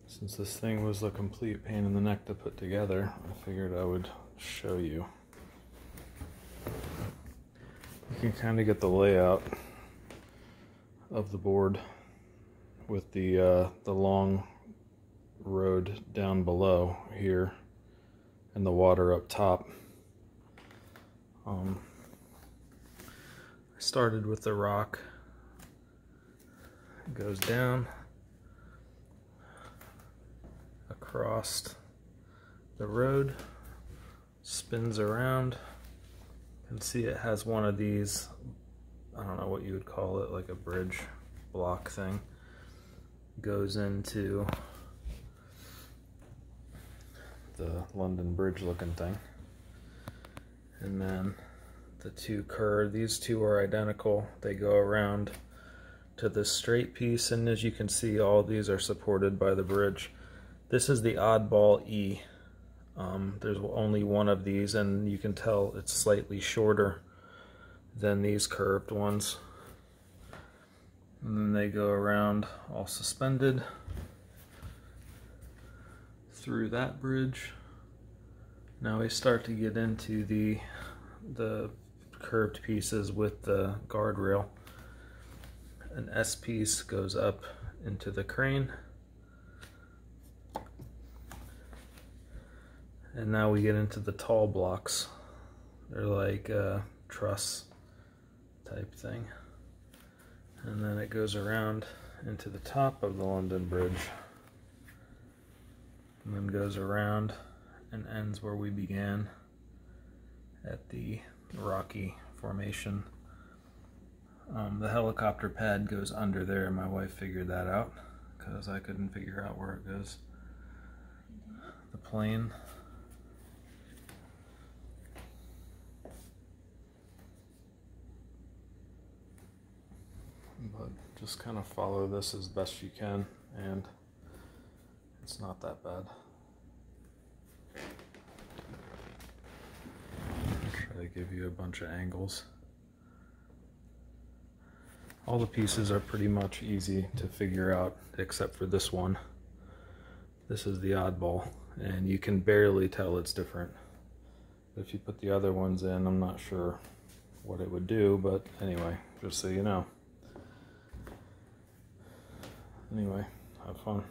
Since this thing was a complete pain in the neck to put together, I figured I would show you. You can kind of get the layout of the board with the long road down below here and the water up top. I started with the rock. It goes down across the road, spins around. You can see it has one of these, I don't know what you would call it, like a bridge block thing. Goes into the London Bridge looking thing. And then the these two are identical. They go around to this straight piece, and as you can see, all these are supported by the bridge. This is the oddball E. There's only one of these, and you can tell it's slightly shorter than these curved ones. And then they go around all suspended through that bridge. Now we start to get into the curved pieces with the guardrail. An S piece goes up into the crane. And now we get into the tall blocks. They're like a truss type thing. And then it goes around into the top of the London Bridge. And then goes around and ends where we began at the rocky formation. The helicopter pad goes under there. My wife figured that out because I couldn't figure out where it goes. The plane. But just kind of follow this as best you can, and it's not that bad. I'll try to give you a bunch of angles. All the pieces are pretty much easy to figure out except for this one. This is the oddball, and you can barely tell it's different. If you put the other ones in, I'm not sure what it would do, but anyway, just so you know. Anyway, have fun.